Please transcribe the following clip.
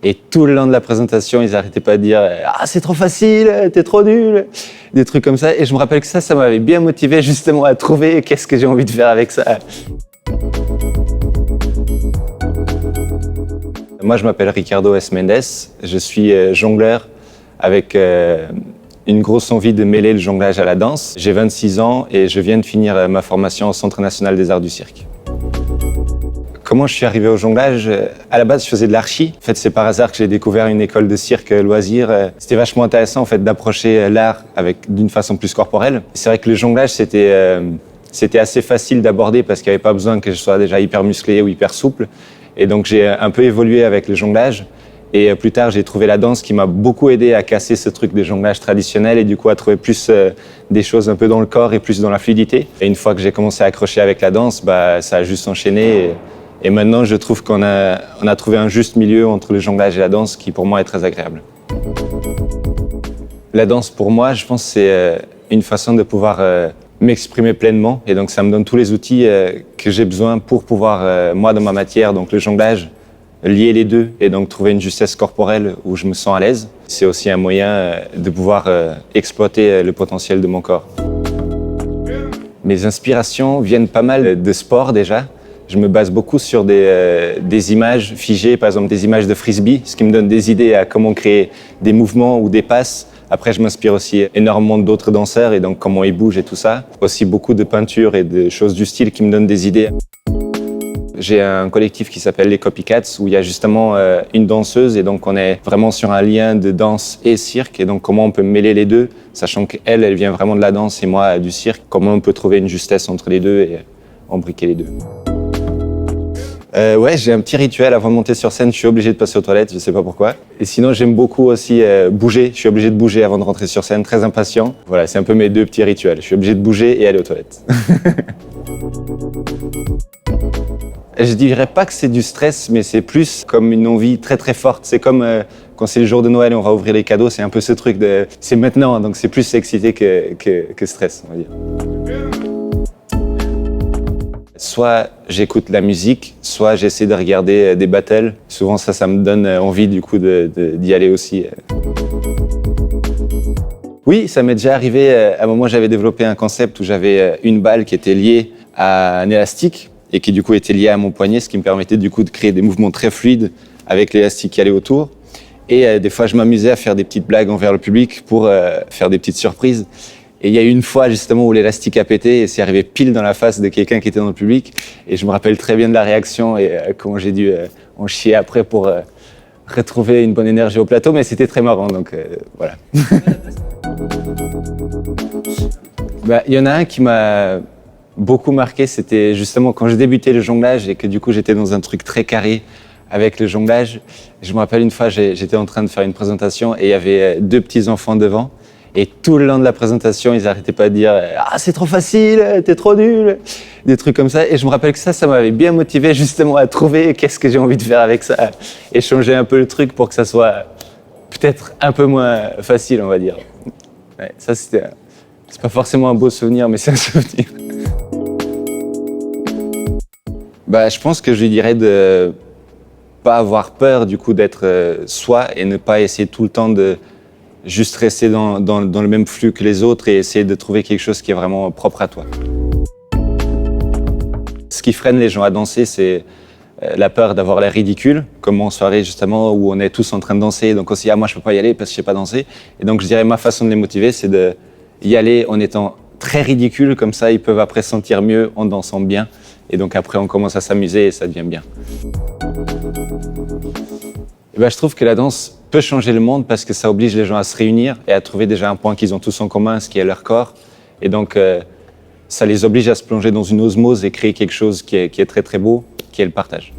Et tout le long de la présentation, ils n'arrêtaient pas de dire « Ah, c'est trop facile, t'es trop nul !» Des trucs comme ça. Et je me rappelle que ça m'avait bien motivé justement à trouver qu'est-ce que j'ai envie de faire avec ça. Moi, je m'appelle Ricardo S. Mendes. Je suis jongleur avec une grosse envie de mêler le jonglage à la danse. J'ai 26 ans et je viens de finir ma formation au Centre national des arts du cirque. Comment je suis arrivé au jonglage? À la base, je faisais de l'archi. En fait, c'est par hasard que j'ai découvert une école de cirque loisir. C'était vachement intéressant en fait d'approcher l'art d'une façon plus corporelle. C'est vrai que le jonglage, c'était assez facile d'aborder parce qu'il n'y avait pas besoin que je sois déjà hyper musclé ou hyper souple. Et donc, j'ai un peu évolué avec le jonglage. Et plus tard, j'ai trouvé la danse qui m'a beaucoup aidé à casser ce truc des jonglages traditionnels et du coup à trouver plus des choses un peu dans le corps et plus dans la fluidité. Et une fois que j'ai commencé à accrocher avec la danse, ça a juste enchaîné. Et maintenant, je trouve qu'on a trouvé un juste milieu entre le jonglage et la danse qui, pour moi, est très agréable. La danse, pour moi, je pense que c'est une façon de pouvoir m'exprimer pleinement. Et donc, ça me donne tous les outils que j'ai besoin pour pouvoir, moi, dans ma matière, donc le jonglage, lier les deux et donc trouver une justesse corporelle où je me sens à l'aise. C'est aussi un moyen de pouvoir exploiter le potentiel de mon corps. Mes inspirations viennent pas mal de sport déjà. Je me base beaucoup sur des images figées, par exemple des images de frisbee, ce qui me donne des idées à comment créer des mouvements ou des passes. Après, je m'inspire aussi énormément d'autres danseurs et donc comment ils bougent et tout ça. Aussi beaucoup de peintures et de choses du style qui me donnent des idées. J'ai un collectif qui s'appelle les Copycats où il y a justement une danseuse et donc on est vraiment sur un lien de danse et cirque et donc comment on peut mêler les deux, sachant qu'elle vient vraiment de la danse et moi du cirque. Comment on peut trouver une justesse entre les deux et embriquer les deux. Ouais, j'ai un petit rituel avant de monter sur scène, je suis obligé de passer aux toilettes, je sais pas pourquoi. Et sinon, j'aime beaucoup aussi bouger, je suis obligé de bouger avant de rentrer sur scène, très impatient. Voilà, c'est un peu mes deux petits rituels, je suis obligé de bouger et aller aux toilettes. Je dirais pas que c'est du stress, mais c'est plus comme une envie très très forte. C'est comme quand c'est le jour de Noël et on va ouvrir les cadeaux, c'est un peu ce truc de... C'est maintenant, donc c'est plus excité que stress, on va dire. Soit j'écoute la musique, soit j'essaie de regarder des battles. Souvent ça me donne envie du coup d'y aller aussi. Oui, ça m'est déjà arrivé. À un moment, j'avais développé un concept où j'avais une balle qui était liée à un élastique et qui du coup était liée à mon poignet, ce qui me permettait du coup de créer des mouvements très fluides avec l'élastique qui allait autour. Et des fois, je m'amusais à faire des petites blagues envers le public pour faire des petites surprises. Et il y a eu une fois justement où l'élastique a pété et c'est arrivé pile dans la face de quelqu'un qui était dans le public. Et je me rappelle très bien de la réaction et comment j'ai dû en chier après pour retrouver une bonne énergie au plateau. Mais c'était très marrant, donc voilà. Il y en a un qui m'a beaucoup marqué, c'était justement quand j'ai débuté le jonglage et que du coup j'étais dans un truc très carré avec le jonglage. Je me rappelle une fois, j'étais en train de faire une présentation et il y avait deux petits enfants devant. Et tout le long de la présentation, ils n'arrêtaient pas de dire « Ah, c'est trop facile, t'es trop nul !» Des trucs comme ça. Et je me rappelle que ça m'avait bien motivé justement à trouver qu'est-ce que j'ai envie de faire avec ça. Et changer un peu le truc pour que ça soit peut-être un peu moins facile, on va dire. Ouais, ça, c'est pas forcément un beau souvenir, mais c'est un souvenir. Je pense que je lui dirais de pas avoir peur du coup d'être soi et ne pas essayer tout le temps de juste rester dans le même flux que les autres et essayer de trouver quelque chose qui est vraiment propre à toi. Ce qui freine les gens à danser, c'est la peur d'avoir l'air ridicule, comme en soirée justement où on est tous en train de danser, donc aussi moi je peux pas y aller parce que je sais pas danser. Et donc je dirais ma façon de les motiver, c'est de y aller en étant très ridicule, comme ça ils peuvent après se sentir mieux en dansant bien. Et donc après on commence à s'amuser et ça devient bien. Et je trouve que la danse peut changer le monde parce que ça oblige les gens à se réunir et à trouver déjà un point qu'ils ont tous en commun, ce qui est leur corps. Et donc, ça les oblige à se plonger dans une osmose et créer quelque chose qui est très très beau, qui est le partage.